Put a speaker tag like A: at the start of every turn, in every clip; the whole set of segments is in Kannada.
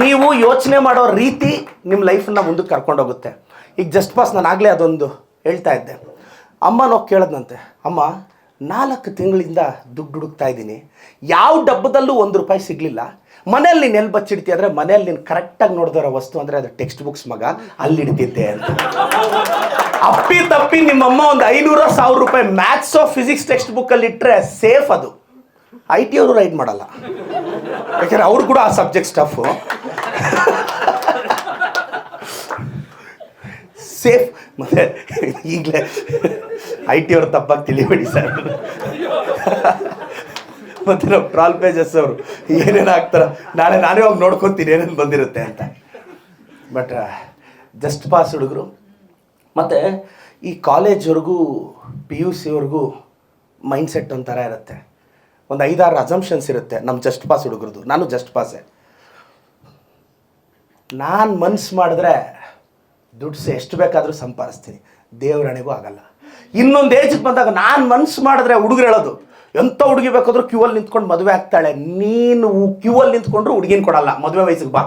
A: ನೀವು ಯೋಚನೆ ಮಾಡೋ ರೀತಿ ನಿಮ್ಮ ಲೈಫನ್ನ ಮುಂದಕ್ಕೆ ಕರ್ಕೊಂಡೋಗುತ್ತೆ. ಈಗ ಜಸ್ಟ್ ಪಾಸ್ ನಾನು ಆಗಲೇ ಅದೊಂದು ಹೇಳ್ತಾ ಇದ್ದೆ. ಅಮ್ಮನೋ ಕೇಳಿದ್ನಂತೆ, ಅಮ್ಮ 4 ತಿಂಗಳಿಂದ ದುಡ್ಡು ಹುಡುಕ್ತಾ ಇದ್ದೀನಿ, ಯಾವ ಡಬ್ಬದಲ್ಲೂ ₹1 ಸಿಗಲಿಲ್ಲ. ಮನೇಲಿ ನೀನು ಎಲ್ಲಿ ಬಚ್ಚಿಡ್ತೀಯ ಅಂದರೆ, ಮನೇಲಿ ನೀನು ಕರೆಕ್ಟಾಗಿ ನೋಡಿದರೋ ವಸ್ತು ಅಂದರೆ ಅದು ಟೆಕ್ಸ್ಟ್ ಬುಕ್ಸ್ ಮಗ, ಅಲ್ಲಿ ಇಡ್ತಿದ್ದೆ ಅಂತ. ಅಪ್ಪಿ ತಪ್ಪಿ ನಿಮ್ಮಮ್ಮ ಒಂದು ₹500,000 ಮ್ಯಾಥ್ಸೋ ಫಿಸಿಕ್ಸ್ ಟೆಕ್ಸ್ಟ್ ಬುಕ್ಕಲ್ಲಿ ಇಟ್ಟರೆ ಸೇಫ್. ಅದು IT ಅವರು ರೈಡ್ ಮಾಡಲ್ಲ, ಯಾಕೆಂದರೆ ಅವ್ರು ಕೂಡ ಆ ಸಬ್ಜೆಕ್ಟ್ ಸ್ಟಫು ಸೇಫ್. ಮತ್ತೆ ಈಗಲೇ IT ಅವ್ರು ತಪ್ಪಾಗಿ ತಿಳಿಬೇಡಿ ಸರ್. ಮತ್ತು ನಾವು ಟ್ರಾಲ್ ಪೇಜಸ್ ಅವರು ಏನೇನು ಹಾಕ್ತಾರ, ನಾನೇ ಹೋಗಿ ನೋಡ್ಕೊತೀನಿ ಏನೇನು ಬಂದಿರುತ್ತೆ ಅಂತ. ಬಟ್ ಜಸ್ಟ್ ಪಾಸ್ ಹುಡುಗರು ಮತ್ತು ಈ ಕಾಲೇಜ್ವರೆಗೂ PUCವರೆಗೂ ಮೈಂಡ್ಸೆಟ್ ಒಂಥರ ಇರುತ್ತೆ. ಒಂದು 5-6 ಅಸಂಪ್ಷನ್ಸ್ ಇರುತ್ತೆ ನಮ್ಮ ಜಸ್ಟ್ ಪಾಸ್ ಹುಡುಗರದು. ನಾನು ಜಸ್ಟ್ ಪಾಸೇ. ನಾನು ಮನ್ಸು ಮಾಡಿದ್ರೆ ದುಡ್ಡು ಎಷ್ಟು ಬೇಕಾದರೂ ಸಂಪಾದಿಸ್ತೀನಿ, ದೇವರಣೆಗೂ ಆಗಲ್ಲ. ಇನ್ನೊಂದು ಏಜಿಗೆ ಬಂದಾಗ ನಾನು ಮನ್ಸು ಮಾಡಿದ್ರೆ ಹುಡುಗರು ಹೇಳೋದು, ಎಂಥ ಹುಡುಗಿ ಬೇಕಾದ್ರೂ ಕ್ಯೂವಲ್ಲಿ ನಿಂತ್ಕೊಂಡು ಮದುವೆ ಆಗ್ತಾಳೆ. ನೀನು ಕ್ಯೂವಲ್ಲಿ ನಿಂತ್ಕೊಂಡ್ರು ಹುಡುಗಿನ ಕೊಡಲ್ಲ, ಮದುವೆ ವಯಸ್ಸಿಗೆ ಬಾ,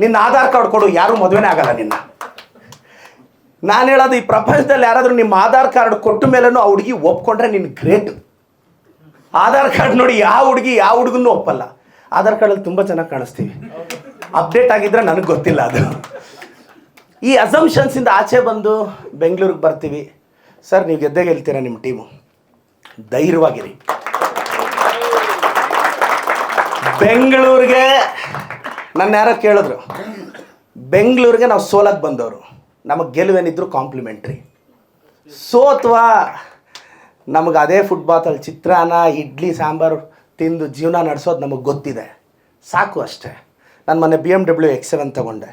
A: ನಿನ್ನ ಆಧಾರ್ ಕಾರ್ಡ್ ಕೊಡು, ಯಾರೂ ಮದುವೆನೇ ಆಗಲ್ಲ ನಿನ್ನ. ನಾನು ಹೇಳೋದು, ಈ ಪ್ರಪಂಚದಲ್ಲಿ ಯಾರಾದರೂ ನಿಮ್ಮ ಆಧಾರ್ ಕಾರ್ಡ್ ಕೊಟ್ಟ ಮೇಲೂ ಆ ಹುಡುಗಿ ಒಪ್ಕೊಂಡ್ರೆ ನಿನ್ನ ಗ್ರೇಟ್. ಆಧಾರ್ ಕಾರ್ಡ್ ನೋಡಿ ಯಾವ ಹುಡುಗಿ ಯಾವ ಹುಡುಗನೂ ಒಪ್ಪಲ್ಲ. ಆಧಾರ್ ಕಾರ್ಡಲ್ಲಿ ತುಂಬ ಚೆನ್ನಾಗಿ ಕಾಣಿಸ್ತೀವಿ, ಅಪ್ಡೇಟ್ ಆಗಿದ್ರೆ ನನಗೆ ಗೊತ್ತಿಲ್ಲ ಅದು. ಈ ಅಸಂಪ್ಷನ್ಸಿಂದ ಆಚೆ ಬಂದು ಬೆಂಗಳೂರಿಗೆ ಬರ್ತೀವಿ. ಸರ್ ನೀವು ಗೆದ್ದೇ ಗೆಲ್ತೀರಾ, ನಿಮ್ಮ ಟೀಮು ಧೈರ್ಯವಾಗಿರಿ. ಬೆಂಗಳೂರಿಗೆ ನನ್ನ ಯಾರೋ ಕೇಳಿದ್ರು, ಬೆಂಗಳೂರಿಗೆ ನಾವು ಸೋಲಕ್ಕೆ ಬಂದವರು, ನಮಗೆ ಗೆಲುವೇನಿದ್ರು ಕಾಂಪ್ಲಿಮೆಂಟ್ರಿ. ಸೋತ್ವಾ ನಮಗೆ ಅದೇ ಫುಟ್ಬಾತಲ್ಲಿ ಚಿತ್ರಾನ್ನ ಇಡ್ಲಿ ಸಾಂಬಾರು ತಿಂದು ಜೀವನ ನಡೆಸೋದು ನಮಗೆ ಗೊತ್ತಿದೆ, ಸಾಕು ಅಷ್ಟೇ. ನಾನು ಮೊನ್ನೆ BMW X7 ತೊಗೊಂಡೆ.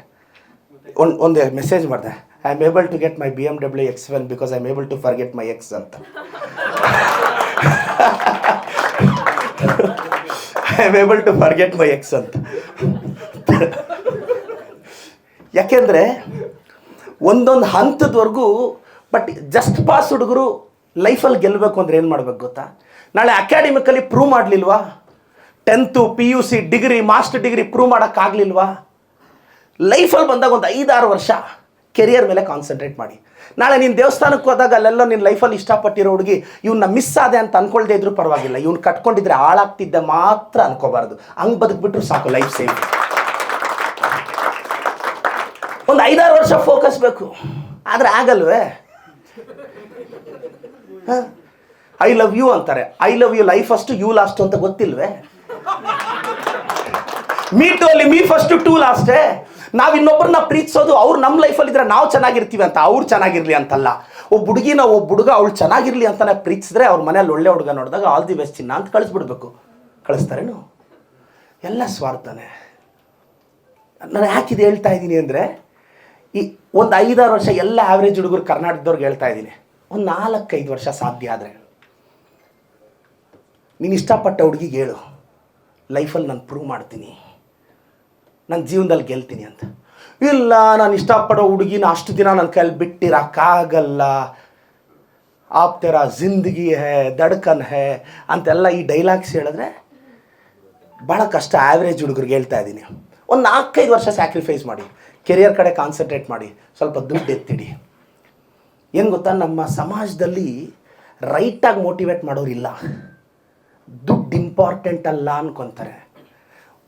A: ಒಂದು ಮೆಸೇಜ್ ಮಾಡಿದೆ, I am able to get my BMW X7 because I am able to forget my ex ಅಂತ. I am able to forget my ex ಅಂತ. ಯಾಕೆಂದರೆ ಒಂದೊಂದು ಹಂತದವರೆಗೂ. ಬಟ್ ಜಸ್ಟ್ ಪಾಸ್ ಹುಡುಗರು ಲೈಫಲ್ಲಿ ಗೆಲ್ಲಬೇಕು ಅಂದರೆ ಏನು ಮಾಡಬೇಕು ಗೊತ್ತಾ? ನಾಳೆ ಅಕಾಡೆಮಿಕಲಿ ಪ್ರೂವ್ ಮಾಡಲಿಲ್ವಾ? 10th PUC degree master degree prove ಮಾಡೋಕ್ಕಾಗಲಿಲ್ವಾ? ಲೈಫಲ್ಲಿ ಬಂದಾಗ ಒಂದು 5-6 ವರ್ಷ ಕೆರಿಯರ್ ಮೇಲೆ ಕಾನ್ಸಂಟ್ರೇಟ್ ಮಾಡಿ. ನಾಳೆ ನೀನು ದೇವಸ್ಥಾನಕ್ಕೆ ಹೋದಾಗ ಅಲ್ಲೆಲ್ಲೋ ನಿನ್ನ ಲೈಫಲ್ಲಿ ಇಷ್ಟಪಟ್ಟಿರೋ ಹುಡುಗಿ ಇವನ್ನ ಮಿಸ್ ಆದೆ ಅಂತ ಅಂದ್ಕೊಳ್ದೇ ಇದ್ರೂ ಪರವಾಗಿಲ್ಲ, ಇವ್ನು ಕಟ್ಕೊಂಡಿದ್ರೆ ಹಾಳಾಗ್ತಿದ್ದೆ ಮಾತ್ರ ಅನ್ಕೋಬಾರ್ದು. ಹಂಗೆ ಬದುಕ್ಬಿಟ್ರು ಸಾಕು, ಲೈಫ್ ಸೇಫ್. ಒಂದು 5-6 ವರ್ಷ ಫೋಕಸ್ ಬೇಕು, ಆದರೆ ಆಗಲ್ವೇ? ಐ ಲವ್ ಯು ಅಂತಾರೆ, I love you life first you last ಅಂತ ಗೊತ್ತಿಲ್ವೇ? ಮೀ ಟು ಅಲ್ಲಿ ಮೀ ಫಸ್ಟು ಟು ಲಾಸ್ಟೇ. ನಾವು ಇನ್ನೊಬ್ಬರನ್ನ ಪ್ರೀತಿಸೋದು ಅವ್ರು ನಮ್ಮ ಲೈಫಲ್ಲಿದ್ದರೆ ನಾವು ಚೆನ್ನಾಗಿರ್ತೀವಿ ಅಂತ, ಅವ್ರು ಚೆನ್ನಾಗಿರಲಿ ಅಂತಲ್ಲ. ಒಬ್ಬ ಹುಡುಗಿನ ಒಬ್ಬ ಹುಡುಗ ಅವಳು ಚೆನ್ನಾಗಿರಲಿ ಅಂತಾನೆ ಪ್ರೀತಿಸಿದ್ರೆ ಅವ್ರ ಮನೇಲಿ ಒಳ್ಳೆ ಹುಡುಗ ನೋಡಿದಾಗ ಆಲ್ ದಿ ಬೆಸ್ಟ್ ಚಿನ್ನ ಅಂತ ಕಳಿಸ್ಬಿಡ್ಬೇಕು. ಕಳಿಸ್ತಾರೇನು? ಎಲ್ಲ ಸ್ವಾರ್ಥನೇ. ನಾನು ಯಾಕಿದೆ ಹೇಳ್ತಾ ಇದ್ದೀನಿ ಅಂದರೆ, ಈ ಒಂದು 5-6 ವರ್ಷ ಎಲ್ಲ ಆ್ಯಾವ್ರೇಜ್ ಹುಡುಗರು ಕರ್ನಾಟಕದವ್ರಿಗೆ ಹೇಳ್ತಾ ಇದ್ದೀನಿ, ಒಂದು 4-5 ವರ್ಷ ಸಾಧ್ಯ ಆದರೆ ನೀನು ಇಷ್ಟಪಟ್ಟ ಹುಡುಗಿಗೆ ಹೇಳು, ಲೈಫಲ್ಲಿ ನಾನು ಪ್ರೂವ್ ಮಾಡ್ತೀನಿ, ನನ್ನ ಜೀವನದಲ್ಲಿ ಗೆಲ್ತೀನಿ ಅಂತ. ಇಲ್ಲ ನಾನು ಇಷ್ಟಪಡೋ ಹುಡುಗಿನ ಅಷ್ಟು ದಿನ ನನ್ನ ಕೈಯಲ್ಲಿ ಬಿಟ್ಟಿರೋಕ್ಕಾಗಲ್ಲ, ಆಪ್ ತೆರ ಜಿಂದಗಿ ಹೇ ದಡ್ಕನ್ ಹೇ ಅಂತೆಲ್ಲ ಈ ಡೈಲಾಗ್ಸ್ ಹೇಳಿದ್ರೆ ಭಾಳ ಕಷ್ಟ. ಆ್ಯಾವ್ರೇಜ್ ಹುಡುಗರಿಗೆ ಹೇಳ್ತಾ ಇದ್ದೀನಿ, ಒಂದು 4-5 ವರ್ಷ ಸ್ಯಾಕ್ರಿಫೈಸ್ ಮಾಡಿ, ಕೆರಿಯರ್ ಕಡೆ ಕಾನ್ಸಂಟ್ರೇಟ್ ಮಾಡಿ, ಸ್ವಲ್ಪ ದುಡ್ಡು ಎತ್ತಿಡಿ. ಏನು ಗೊತ್ತಾ, ನಮ್ಮ ಸಮಾಜದಲ್ಲಿ ರೈಟಾಗಿ ಮೋಟಿವೇಟ್ ಮಾಡೋರಿಲ್ಲ. ದುಡ್ಡು ಇಂಪಾರ್ಟೆಂಟ್ ಅಲ್ಲ ಅನ್ಕೊತಾರೆ.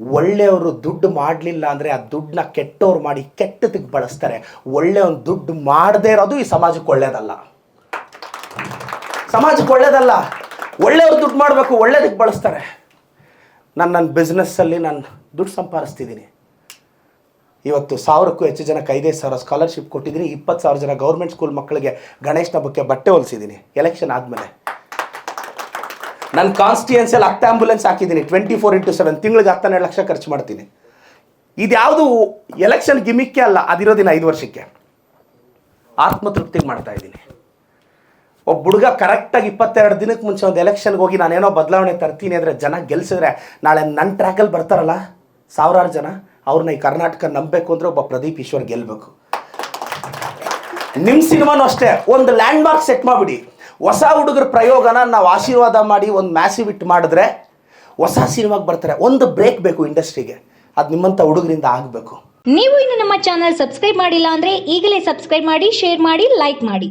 A: ಒಳ್ಳೆಯವರು ದುಡ್ಡು ಮಾಡಲಿಲ್ಲ ಅಂದರೆ ಆ ದುಡ್ಡನ್ನ ಕೆಟ್ಟವ್ರು ಮಾಡಿ ಕೆಟ್ಟದಕ್ಕೆ ಬಳಸ್ತಾರೆ. ಒಳ್ಳೆಯವನು ದುಡ್ಡು ಮಾಡದೇ ಇರೋದು ಈ ಸಮಾಜಕ್ಕೆ ಒಳ್ಳೇದಲ್ಲ, ಸಮಾಜಕ್ಕೆ ಒಳ್ಳೇದಲ್ಲ. ಒಳ್ಳೆಯವ್ರು ದುಡ್ಡು ಮಾಡಬೇಕು, ಒಳ್ಳೇದಕ್ಕೆ ಬಳಸ್ತಾರೆ. ನನ್ನ ಬಿಸ್ನೆಸ್ಸಲ್ಲಿ ನಾನು ದುಡ್ಡು ಸಂಪಾದಿಸ್ತಿದ್ದೀನಿ. ಇವತ್ತು 1000ಕ್ಕೂ ಹೆಚ್ಚು ಜನಕ್ಕೆ 5,000 ಸ್ಕಾಲರ್ಶಿಪ್ ಕೊಟ್ಟಿದ್ದೀನಿ. 20,000 ಜನ ಗೌರ್ಮೆಂಟ್ ಸ್ಕೂಲ್ ಮಕ್ಕಳಿಗೆ ಗಣೇಶನ ಹಬ್ಬಕ್ಕೆ ಬಟ್ಟೆ ಹೊಲಿಸಿದ್ದೀನಿ. ಎಲೆಕ್ಷನ್ ಆದಮೇಲೆ ನನ್ನ ಕಾನ್ಸ್ಟಿಟ್ಯೂನ್ಸಿಯಲ್ಲಿ 10 ಆಂಬುಲೆನ್ಸ್ ಹಾಕಿದ್ದೀನಿ. 24/7 ತಿಂಗಳಿಗೆ 12 ಲಕ್ಷ ಖರ್ಚು ಮಾಡ್ತೀನಿ. ಇದ್ಯಾವುದು ಎಲೆಕ್ಷನ್ ಗಿಮಿಕ್ಕೆ ಅಲ್ಲ, ಅದಿರೋದಿನ 5 ವರ್ಷಕ್ಕೆ ಆತ್ಮತೃಪ್ತಿಗೆ ಮಾಡ್ತಾ ಇದ್ದೀನಿ. ಒಬ್ಬ ಹುಡುಗ ಕರೆಕ್ಟಾಗಿ 22 ದಿನಕ್ಕೆ ಮುಂಚೆ ಒಂದು ಎಲೆಕ್ಷನ್ಗೆ ಹೋಗಿ ನಾನೇನೋ ಬದಲಾವಣೆ ತರ್ತೀನಿ ಅಂದರೆ ಜನ ಗೆಲ್ಲಿಸಿದ್ರೆ ನಾಳೆ ನನ್ನ ಟ್ರ್ಯಾಕಲ್ಲಿ ಬರ್ತಾರಲ್ಲ 1000 ಜನ, ಅವ್ರನ್ನ ಈ ಕರ್ನಾಟಕ ನಂಬಬೇಕು ಅಂದರೆ ಒಬ್ಬ ಪ್ರದೀಪ್ ಈಶ್ವರ್ ಗೆಲ್ಲಬೇಕು. ನಿಮ್ಮ ಸಿನಿಮಾನೂ ಅಷ್ಟೇ, ಒಂದು ಲ್ಯಾಂಡ್ ಮಾರ್ಕ್ ಸೆಟ್ ಮಾಡಿಬಿಡಿ. ಹೊಸ ಹುಡುಗರ ಪ್ರಯೋಗನ ನಾವು ಆಶೀರ್ವಾದ ಮಾಡಿ ಒಂದು ಮ್ಯಾಸಿವ್ ಇಟ್ಟು ಮಾಡಿದ್ರೆ ಹೊಸ ಸಿನಿಮಾಗೆ ಬರ್ತಾರೆ. ಒಂದು ಬ್ರೇಕ್ ಬೇಕು ಇಂಡಸ್ಟ್ರಿಗೆ. ಅದು ನಿಮ್ಮಂಥ ಹುಡುಗರಿಂದ ಆಗಬೇಕು.
B: ನೀವು ಇನ್ನು ನಮ್ಮ ಚಾನಲ್ ಸಬ್ಸ್ಕ್ರೈಬ್ ಮಾಡಿಲ್ಲ ಅಂದ್ರೆ ಈಗಲೇ ಸಬ್ಸ್ಕ್ರೈಬ್ ಮಾಡಿ, ಶೇರ್ ಮಾಡಿ, ಲೈಕ್ ಮಾಡಿ.